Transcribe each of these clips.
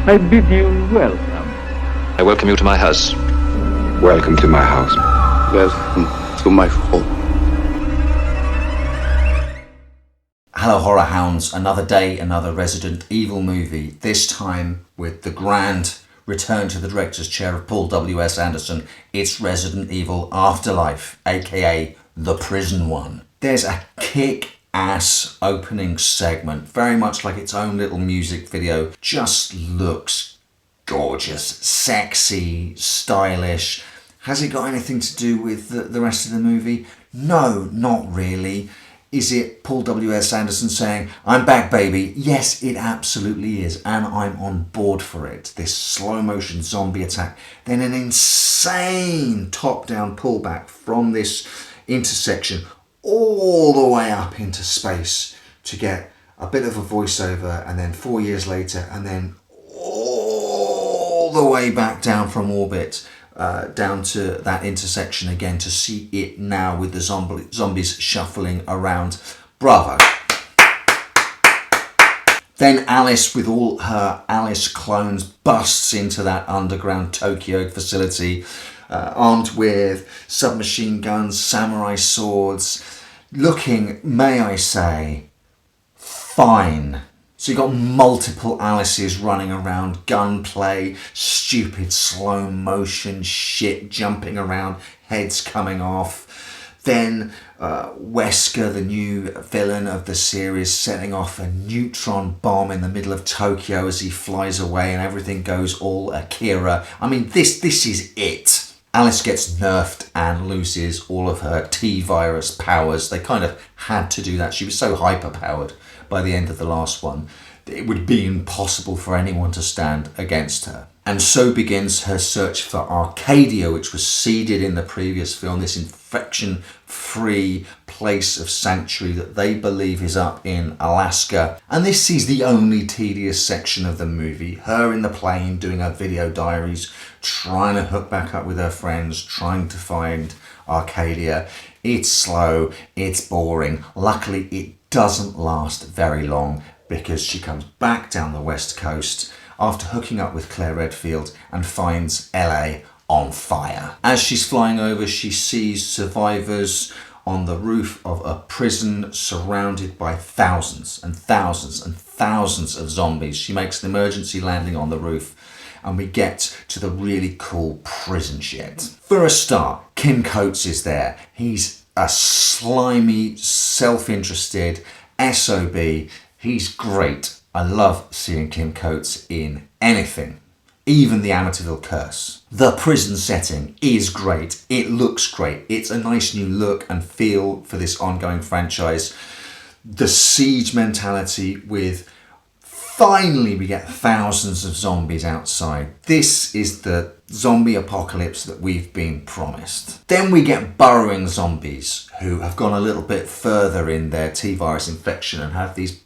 I bid you welcome. I welcome you to my house. Welcome to my house. Welcome to my home. Hello Horror Hounds, another day, another Resident Evil movie, this time with the grand return to the director's chair of Paul W.S. Anderson. It's Resident Evil Afterlife, aka The Prison One. There's a kick-ass opening segment, very much like its own little music video, just looks gorgeous, sexy, stylish. Has it got anything to do with the rest of the movie? No, not really. Is it Paul W.S. Anderson saying, "I'm back, baby"? Yes, it absolutely is, and I'm on board for it. This slow motion zombie attack, then an insane top-down pullback from this intersection all the way up into space to get a bit of a voiceover, and then 4 years later, and then all the way back down from orbit. Down to that intersection again to see it now with the zombies shuffling around. Bravo. Then Alice with all her Alice clones busts into that underground Tokyo facility, armed with submachine guns, samurai swords, looking, may I say, fine. So you've got multiple Alices running around, gunplay, stupid slow motion shit jumping around, heads coming off. Then Wesker, the new villain of the series, setting off a neutron bomb in the middle of Tokyo as he flies away and everything goes all Akira. I mean, this is it. Alice gets nerfed and loses all of her T-virus powers. They kind of had to do that. She was so hyper-powered by the end of the last one, it would be impossible for anyone to stand against her. And so begins her search for Arcadia, which was seeded in the previous film, this infection-free place of sanctuary that they believe is up in Alaska. And this is the only tedious section of the movie. Her in the plane doing her video diaries, trying to hook back up with her friends, trying to find Arcadia. It's slow, it's boring. Luckily, it doesn't last very long because she comes back down the west coast after hooking up with Claire Redfield and finds LA on fire. As she's flying over, she sees survivors on the roof of a prison surrounded by thousands and thousands and thousands of zombies. She makes an emergency landing on the roof and we get to the really cool prison shit. For a start, Kim Coates is there. He's a slimy, self-interested SOB. He's great. I love seeing Kim Coates in anything, even the Amityville Curse. The prison setting is great. It looks great. It's a nice new look and feel for this ongoing franchise. The siege mentality with finally we get thousands of zombies outside. This is the zombie apocalypse that we've been promised. Then we get burrowing zombies who have gone a little bit further in their T-virus infection and have these,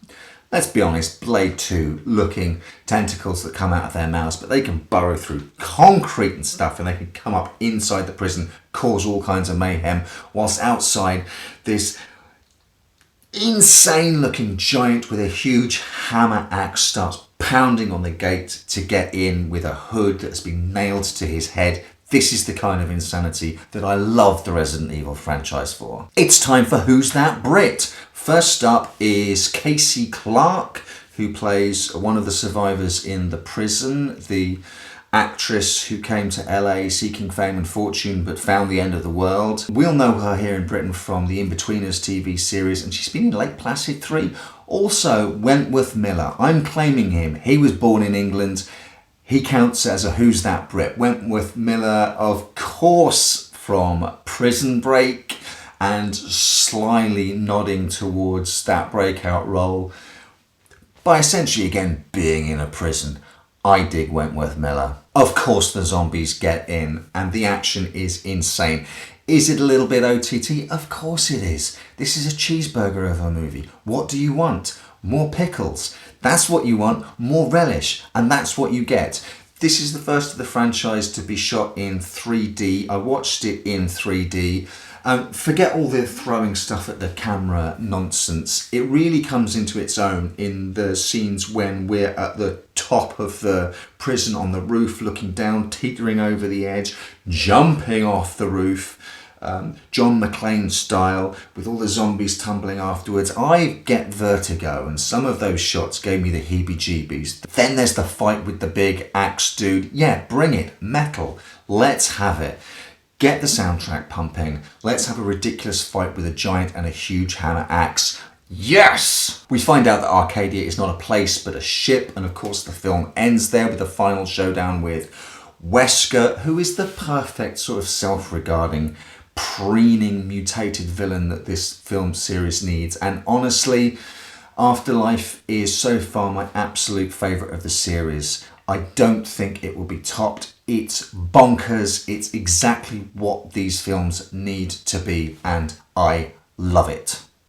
let's be honest, Blade 2 looking tentacles that come out of their mouths, but they can burrow through concrete and stuff and they can come up inside the prison, cause all kinds of mayhem, whilst outside this insane looking giant with a huge hammer axe starts pounding on the gate to get in with a hood that's been nailed to his head. This is the kind of insanity that I love the Resident Evil franchise for. It's time for Who's That Brit? First up is Casey Clark, who plays one of the survivors in the prison, the actress who came to LA seeking fame and fortune but found the end of the world. We'll know her here in Britain from the In-Betweeners TV series, and she's been in Lake Placid 3. Also, Wentworth Miller. I'm claiming him. He was born in England. He counts as a Who's That Brit. Wentworth Miller, of course, from Prison Break, and slyly nodding towards that breakout role by essentially again being in a prison. I dig Wentworth Miller. Of course the zombies get in and the action is insane. Is it a little bit OTT? Of course it is. This is a cheeseburger of a movie. What do you want? More pickles. That's what you want. More relish. And that's what you get. This is the first of the franchise to be shot in 3D. I watched it in 3D. Forget all the throwing stuff at the camera nonsense. It really comes into its own in the scenes when we're at the top of the prison on the roof, looking down, teetering over the edge, jumping off the roof, John McClane style, with all the zombies tumbling afterwards. I get vertigo, and some of those shots gave me the heebie-jeebies. Then there's the fight with the big axe dude. Yeah, bring it. Metal. Let's have it. Get the soundtrack pumping. Let's have a ridiculous fight with a giant and a huge hammer axe. Yes! We find out that Arcadia is not a place but a ship, and of course the film ends there with the final showdown with Wesker, who is the perfect sort of self-regarding, preening, mutated villain that this film series needs. And honestly, Afterlife is so far my absolute favourite of the series. I don't think it will be topped. It's bonkers. It's exactly what these films need to be, and I love it.